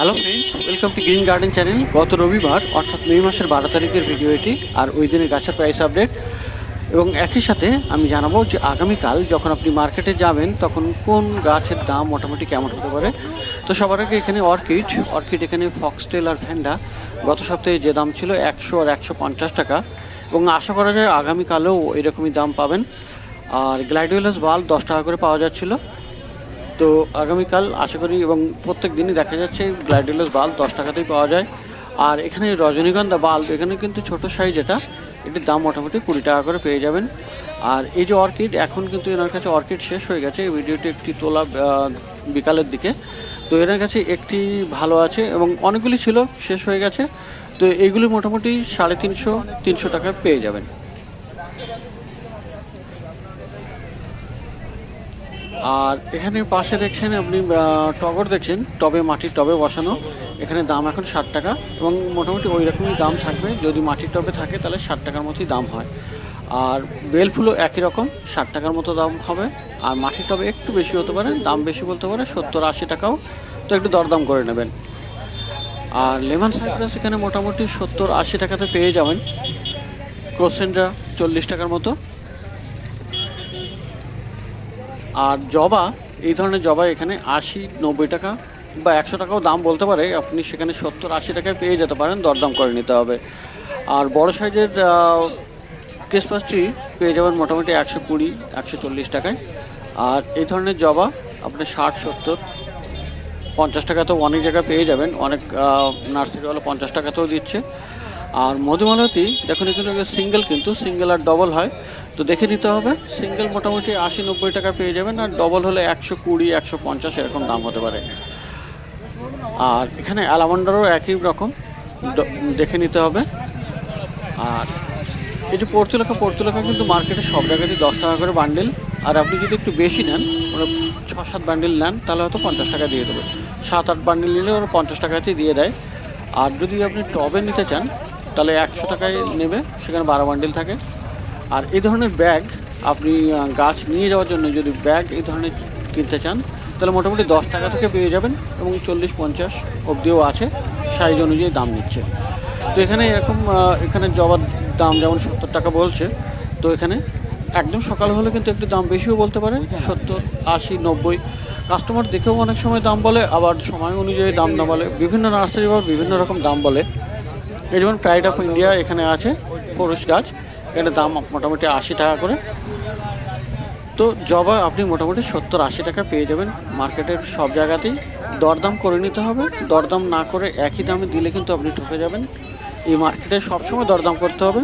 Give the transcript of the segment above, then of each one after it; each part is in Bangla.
Hello friends, welcome to green garden channel. গত রবিবার অর্থাৎ মে মাসের 12 তারিখের ভিডিও এটি, আর ওই দিনের গাছের প্রাইস আপডেট এবং একই সাথে আমি জানাবো যে আগামীকাল যখন আপনি মার্কেটে যাবেন তখন কোন গাছের দাম মোটামুটি কেমন হতে পারে। তো সবার আগে এখানে অর্কিড এখানে ফক্সটেল আর ভ্যান্ডা গত সপ্তাহে যে দাম ছিল 100 আর 150 টাকা, এবং আশা করা যায় আগামীকালেও এরকমই দাম পাবেন। আর গ্ল্যাডিওলাস বাল্ব 10 টাকা করে পাওয়া যাচ্ছিলো, তো আগামীকাল আশা করি এবং প্রত্যেক দিনই দেখা যাচ্ছে গ্ল্যাডিওলাস বাল্ব 10 টাকাতেই পাওয়া যায়। আর এখানে রজনীগন্ধা বাল্ব এখানে কিন্তু ছোটো সাইজ, এটির দাম মোটামুটি 20 টাকা করে পেয়ে যাবেন। আর এই যে অর্কিড, এখন কিন্তু এনার কাছে অর্কিড শেষ হয়ে গেছে। এই ভিডিওটি একটি তোলা বিকালের দিকে, তো এনার কাছে একটি ভালো আছে এবং অনেকগুলি ছিল শেষ হয়ে গেছে। তো এইগুলি মোটামুটি 350-300 টাকায় পেয়ে যাবেন। আর এখানে পাশে দেখছেন আপনি টগর দেখছেন, মাটির টবে বসানো, এখানে দাম এখন 60 টাকা এবং মোটামুটি ওই রকমই দাম থাকবে। যদি মাটির টবে থাকে তাহলে 60 টাকার মতোই দাম হয়। আর বেল ফুলও একই রকম 60 টাকার মতো দাম হবে। আর মাটির টবে একটু বেশি হতে পারে, দাম বেশি বলতে পারে 70-80 টাকাও, তো একটু দরদাম করে নেবেন। আর লেমন সাইপ্রাস এখানে মোটামুটি 70-80 টাকাতে পেয়ে যাবেন। ক্রোসেন্ড্রা 40 টাকার মতো। আর জবা, এই ধরনের জবা এখানে 80-90 টাকা বা 100 টাকাও দাম বলতে পারে, আপনি সেখানে 70-80 টাকায় পেয়ে যেতে পারেন, দরদাম করে নিতে হবে। আর বড় সাইজের ক্রিসমাস ট্রি পেয়ে যাবেন মোটামুটি 120-140 টাকায়। আর এই ধরনের জবা আপনি 60-70-50 টাকা তো অনেক জায়গায় পেয়ে যাবেন, অনেক নার্সারিওয়ালা 50 টাকাতেও দিচ্ছে। আর মধুমালতী দেখুন এখানে সিঙ্গেল, কিন্তু সিঙ্গেল আর ডবল হয়, তো দেখে নিতে হবে। সিঙ্গেল মোটামুটি 80-90 টাকা পেয়ে যাবেন, আর ডবল হলে 120-150 এরকম দাম হতে পারে। আর এখানে অ্যালামন্ডারও একই রকম, দেখে নিতে হবে। আর এই যে পর্তুলেখা কিন্তু মার্কেটে সব জায়গাতেই 10 টাকা করে বান্ডেল। আর আপনি যদি একটু বেশি নেন, ওরা 6-7 বান্ডেল নেন, তাহলে হয়তো 50 টাকা দিয়ে দেবে। 7-8 বান্ডেল নিলে ওরা 50 টাকাতেই দিয়ে দেয়। আর যদি আপনি টবে নিতে চান তাহলে 100 টাকায় নেবে, সেখানে 12 বান্ডেল থাকে। আর এই ধরনের ব্যাগ আপনি গাছ নিয়ে যাওয়ার জন্য যদি ব্যাগ এই ধরনের কিনতে চান তাহলে মোটামুটি 10 টাকা থেকে পেয়ে যাবেন, এবং 40-50 অবধিও আছে, সাইজ অনুযায়ী দাম নিচ্ছে। তো এখানে এরকম এখানে জবার দাম যেমন 70 টাকা বলছে, তো এখানে একদম সকাল হলে কিন্তু একটু দাম বেশিও বলতে পারে, 70-80-90। কাস্টমার দেখেও অনেক সময় দাম বলে, আবার সময় অনুযায়ী দাম না বলে, বিভিন্ন নার্সারি বা বিভিন্ন রকম দাম বলে। এই যেমন প্রাইড অফ ইন্ডিয়া এখানে আছে পুরুষ গাছ, এখানে দাম মোটামুটি 80 টাকা করে। তো জবা আপনি মোটামুটি 70-80 টাকা পেয়ে যাবেন মার্কেটের সব জায়গাতেই। দরদাম করে নিতে হবে, দরদাম না করে একই দামে দিলে কিন্তু আপনি ঠকে যাবেন। এই মার্কেটে সবসময় দরদাম করতে হবে।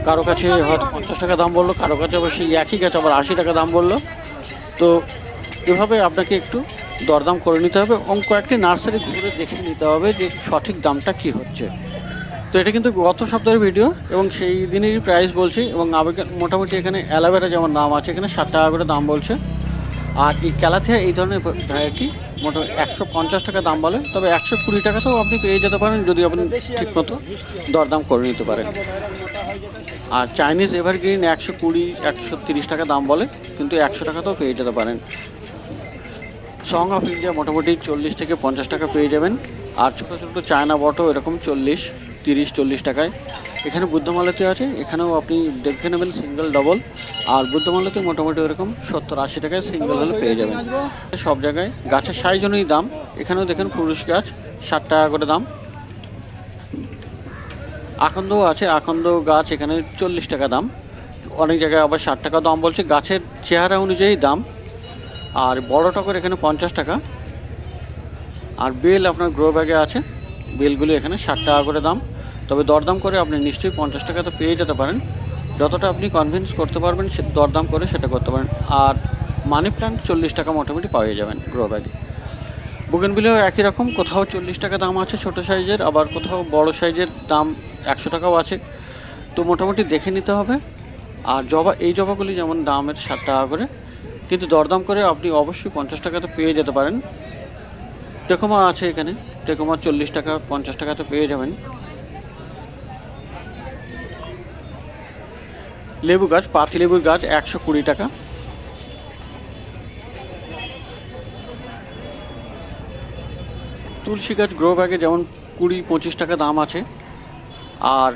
কারো কাছে হয়তো 50 টাকা দাম বললো, কারো কাছে আবার সেই একই গাছ আবার 80 টাকা দাম বললো। তো এভাবে আপনাকে একটু দরদাম করে নিতে হবে এবং কয়েকটি নার্সারি ঘুরে দেখে নিতে হবে যে সঠিক দামটা কি হচ্ছে। তো এটা কিন্তু গত সপ্তাহের ভিডিও এবং সেই দিনেরই প্রাইস বলছি। এবং মোটামুটি এখানে অ্যালোভেরা যেমন দাম আছে, এখানে 60 টাকা করে দাম বলছে। আর এই ক্যালাথিয়া এই ধরনের ভ্যারাইটি মোটামুটি 150 টাকা দাম বলে, তবে 120 টাকাতেও আপনি পেয়ে যেতে পারেন যদি আপনি ঠিকমতো দরদাম করে নিতে পারেন। আর চাইনিজ এভারগ্রিন 120-130 টাকা দাম বলে, কিন্তু 100 টাকাতেও পেয়ে যেতে পারেন। সং অফ ইন্ডিয়া মোটামুটি 40-50 টাকা পেয়ে যাবেন। আর ছোটো ছোটো চায়না বটও এরকম 40-30-40 টাকায়। এখানে বুদ্ধমালতী আছে, এখানেও আপনি দেখে নেবেন সিঙ্গেল ডবল। আর বুদ্ধমালতী মোটামুটি এরকম 70-80 টাকায় সিঙ্গেল হলে পেয়ে যাবেন। সব জায়গায় গাছের সাইজ অনুযায়ী দাম। এখানেও দেখেন পুরুষ গাছ 60 টাকা করে দাম। আকন্দও আছে, আকন্দ গাছ এখানে 40 টাকা দাম, অনেক জায়গায় আবার 60 টাকা দাম বলছে, গাছের চেহারা অনুযায়ী দাম। আর বড় টগর এখানে 50 টাকা। আর বেল আপনার গ্রো ব্যাগে আছে, বেলগুলি এখানে 60 টাকা করে দাম, তবে দরদাম করে আপনি নিশ্চয়ই 50 টাকাতে পেয়ে যেতে পারেন। যতটা আপনি কনভিন্স করতে পারবেন সে দরদাম করে সেটা করতে পারেন। আর মানি প্ল্যান্ট 40 টাকা মোটামুটি পেয়ে যাবেন গ্রো ব্যাগে। বুগেনভিলিয়াও একই রকম, কোথাও 40 টাকা দাম আছে ছোটো সাইজের, আবার কোথাও বড় সাইজের দাম 100 টাকাও আছে, তো মোটামুটি দেখে নিতে হবে। আর এই জবাগুলি যেমন দামের 60 টাকা করে, কিন্তু দরদাম করে আপনি অবশ্যই 50 টাকাতে পেয়ে যেতে পারেন। টেকোমা আছে এখানে, টেকোমা 40-50 টাকাতে পেয়ে যাবেন। লেবু গাছ, পাতি লেবুর গাছ 120 টাকা। তুলসী গাছ গ্রো ব্যাগে যেমন 20-25 টাকা দাম আছে। আর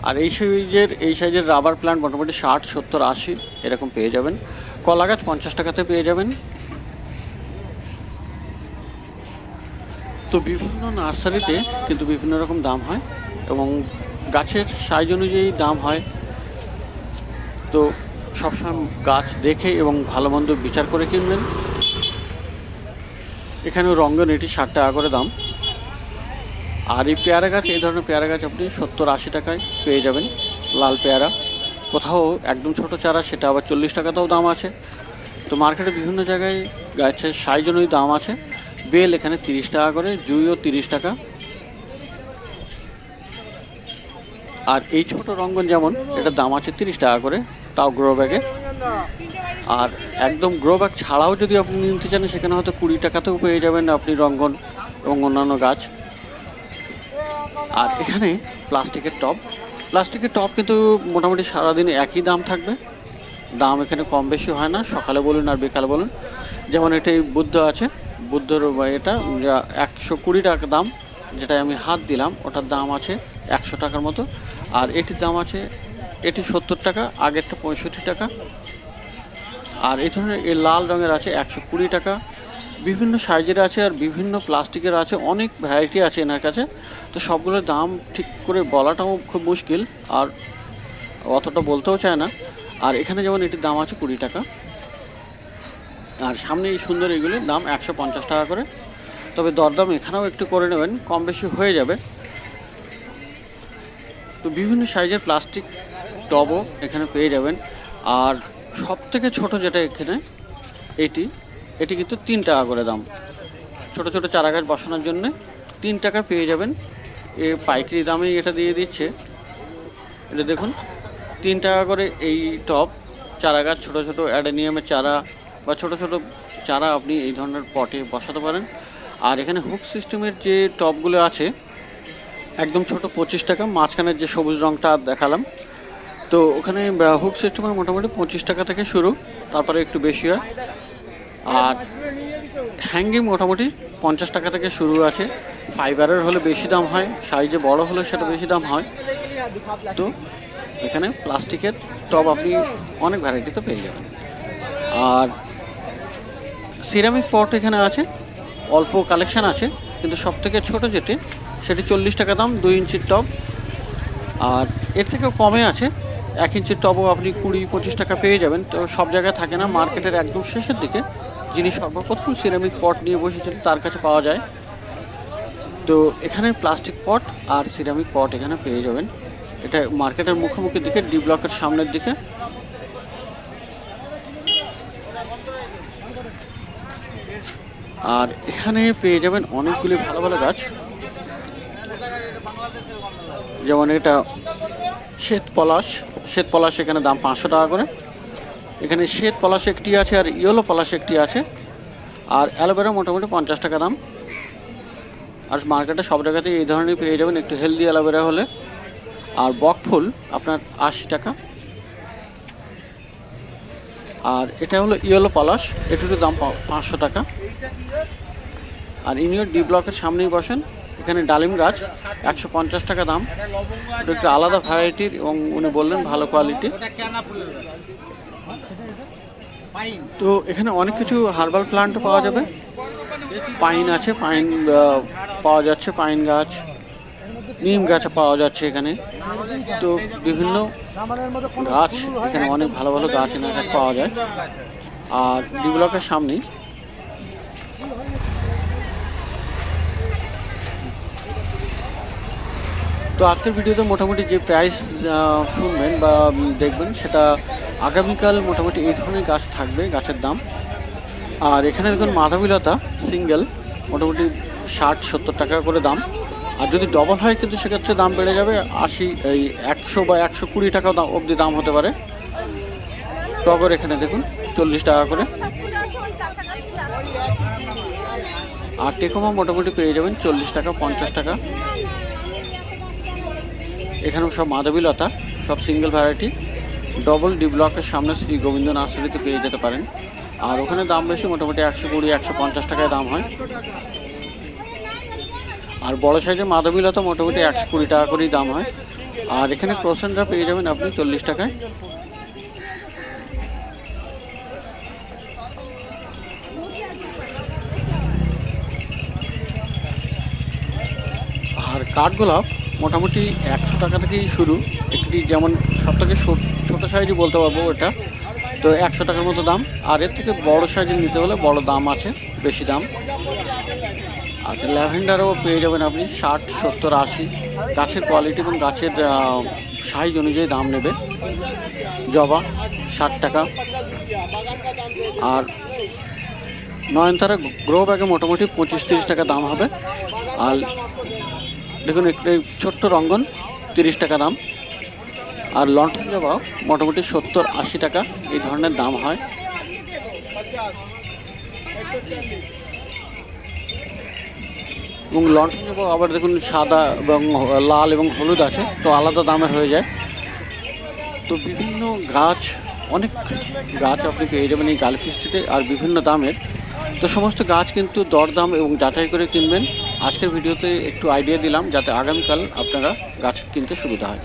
আর এই সাইজের রাবার প্ল্যান্ট মোটামুটি 60, 70, 80 এরকম পেয়ে যাবেন। কলা গাছ 50 টাকাতে পেয়ে যাবেন। তো বিভিন্ন নার্সারিতে কিন্তু বিভিন্ন রকম দাম হয় এবং গাছের সাইজ অনুযায়ী দাম হয়। তো সবসময় গাছ দেখে এবং ভালো মন্দ বিচার করে কিনবেন। এখানেও রঙ্গন এটি 60 টাকা করে দাম। আর এই পেয়ারা গাছ, এই ধরনের পেয়ারা গাছ আপনি 70-80 টাকায় পেয়ে যাবেন। লাল পেয়ারা কোথাও একদম ছোট চারা, সেটা আবার 40 টাকাতেও দাম আছে। তো মার্কেটে বিভিন্ন জায়গায় গাছের সাইজ অনুযায়ী দাম আছে। বেল এখানে 30 টাকা করে, জুঁইও 30 টাকা। আর এই ছোট রঙ্গন যেমন, এটার দাম আছে 30 টাকা করে, তাও গ্রো ব্যাগে। আর একদম গ্রো ব্যাগ ছাড়াও যদি আপনি নিতে চান, সেখানে হয়তো 20 টাকাতেও পেয়ে যাবেন আপনি রঙ্গন এবং অন্যান্য গাছ। আর এখানে প্লাস্টিকের টব কিন্তু মোটামুটি সারাদিন একই দাম থাকবে। দাম এখানে কম বেশি হয় না, সকালে বলুন আর বিকালে বলুন। যেমন এটাই বুদ্ধ আছে, বুদ্ধর এটা 120 টাকা দাম, যেটা আমি হাত দিলাম ওটার দাম আছে 100 টাকার মতো। আর এটির দাম আছে, এটি 70 টাকা, আগেরটা 65 টাকা। আর এই ধরনের এই লাল রঙের আছে 120 টাকা। বিভিন্ন সাইজের আছে আর বিভিন্ন প্লাস্টিকের আছে, অনেক ভ্যারাইটি আছে এনার কাছে। তো সবগুলোর দাম ঠিক করে বলাটাও খুব মুশকিল, আর অতটা বলতেও চায় না। আর এখানে যেমন এটির দাম আছে 20 টাকা। আর সামনে এই সুন্দর এগুলির দাম 150 টাকা করে। তবে দরদাম এখানেও একটু করে নেবেন, কম বেশি হয়ে যাবে। তো বিভিন্ন সাইজের প্লাস্টিক টবও এখানে পেয়ে যাবেন। আর সব থেকে ছোটো যেটা এখানে, এটি কিন্তু 3 টাকা করে দাম। ছোট ছোট চারা গাছ বসানোর জন্য 3 টাকা পেয়ে যাবেন। এ পাইকারি দামেই এটা দিয়ে দিচ্ছে। এটা দেখুন, 3 টাকা করে এই টব চারা গাছ, ছোটো ছোটো অ্যাডেনিয়ামের চারা বা ছোটো ছোটো চারা আপনি এই ধরনের পটে বসাতে পারেন। আর এখানে হুক সিস্টেমের যে টবগুলো আছে একদম ছোট 25 টাকা, মাঝখানের যে সবুজ রঙটা দেখালাম, তো ওখানে হুক সিস্টেমের মোটামুটি 25 টাকা থেকে শুরু, তারপরে একটু বেশি হয়। আর হ্যাঙ্গিং মোটামুটি 50 টাকা থেকে শুরু আছে। ফাইবারের হলে বেশি দাম হয়, সাইজে বড় হলে সেটা বেশি দাম হয়। তো এখানে প্লাস্টিকের টব আপনি অনেক ভ্যারাইটিতে পেয়ে যাবেন। আর সিরামিক পট এখানে আছে, অল্প কালেকশান আছে, কিন্তু সব থেকে ছোটো সেটি 40 টাকা দাম, 2 ইঞ্চির টব। আর এর থেকেও কমে আছে, 1 ইঞ্চির টবও আপনি 20-25 টাকা পেয়ে যাবেন। তো সব জায়গায় থাকে না, মার্কেটের একদম শেষের দিকে যিনি সর্বপ্রথম সিরামিক পট নিয়ে বসেছিলেন তার কাছে পাওয়া যায়। তো এখানে প্লাস্টিক পট আর সিরামিক পট এখানে পেয়ে যাবেন। এটা মার্কেটের মুখোমুখি দিকে, ডি ব্লকের সামনের দিকে। আর এখানে পেয়ে যাবেন অনেকগুলি ভালো ভালো গাছ, যেমন এটা শ্বেত পলাশ এখানে দাম 500 টাকা করে। এখানে শ্বেত পলাশ একটি আছে আর ইয়েলো পলাশ একটি আছে। আর অ্যালোভেরা মোটামুটি 50 টাকা দাম। আর মার্কেটে সব জায়গাতেই এই ধরনের পেয়ে যাবেন, একটু হেলদি অ্যালোভেরা হলে। আর বকফুল আপনার 80 টাকা। আর এটা হলো ইয়েলো পলাশ, এটিরও দাম 500 টাকা। আর ইনিও ডি ব্লকের সামনেই বসেন। এখানে ডালিম গাছ 150 টাকা দাম, এটা একটু আলাদা ভ্যারাইটির এবং উনি বললেন ভালো কোয়ালিটি। তো এখানে অনেক কিছু হার্বাল প্লান্টও পাওয়া যাবে। পাইন আছে, পাইন পাওয়া যাচ্ছে, পাইন গাছ, নিম গাছ পাওয়া যাচ্ছে এখানে। তো বিভিন্ন গাছ এখানে, অনেক ভালো ভালো গাছ এনার কাছে পাওয়া যায়। আর ডি ব্লকের সামনে তো আজকের ভিডিওতে মোটামুটি যে প্রাইস শুনবেন বা দেখবেন, সেটা আগামীকাল মোটামুটি এই ধরনের গাছ থাকবে, গাছের দাম। আর এখানে দেখুন মাধবীলতা সিঙ্গেল মোটামুটি 60-70 টাকা করে দাম। আর যদি ডবল হয় কিন্তু সেক্ষেত্রে দাম বেড়ে যাবে, 100 বা 120 টাকা অবধি দাম হতে পারে। টগর এখানে দেখুন 40 টাকা করে। আর টেকোমা মোটামুটি পেয়ে যাবেন 40 টাকা, 50 টাকা। এখানেও সব মাধবীলতা, সব সিঙ্গেল ভ্যারাইটি। ডবল ডি ব্লকের সামনে শ্রী গোবিন্দ নার্সারিতে পেয়ে যেতে পারেন। আর ওখানে দাম বেশি, মোটামুটি 120 150 টাকায় দাম হয়। আর বড় সাইজের মাধবীলতা মোটামুটি 120 টাকা করেই দাম হয়। আর এখানে ক্রোসেন্টরা পেয়ে যাবেন আপনি 40 টাকায়। আর কাঠগোলাপ মোটামুটি 100 টাকা থেকেই শুরু, একটি যেমন সব থেকে ছোটো সাইজই বলতে পারবো এটা, তো 100 টাকার মতো দাম। আর এর থেকে বড় সাইজের নিতে হলে বড় দাম আছে, বেশি দাম। আচ্ছা, ল্যাভেন্ডারও পেয়ে যাবেন আপনি 60 70 80, গাছের কোয়ালিটি এবং গাছের সাইজ অনুযায়ী দাম নেবে। জবা 60 টাকা। আর নয়নতারা গ্রো ব্যাগে মোটামুটি 25-30 টাকা দাম হবে। আর দেখুন একটি ছোট্ট রঙ্গন 30 টাকা দাম। আর লন্ঠন জবা মোটামুটি 70-80 টাকা এই ধরনের দাম হয়। এবং লন্ঠন জবা আবার দেখুন সাদা এবং লাল এবং হলুদ আছে, তো আলাদা দামের হয়ে যায়। তো বিভিন্ন গাছ, অনেক গাছ আপনি পেয়ে যাবেন এই গার্লফ স্ট্রিটে, আর বিভিন্ন দামের। তো সমস্ত গাছ কিন্তু দরদাম এবং যাচাই করে কিনবেন। আজকের ভিডিওতে একটু আইডিয়া দিলাম যাতে আগামীকাল আপনারা গাছ কিনতে সুবিধা হয়।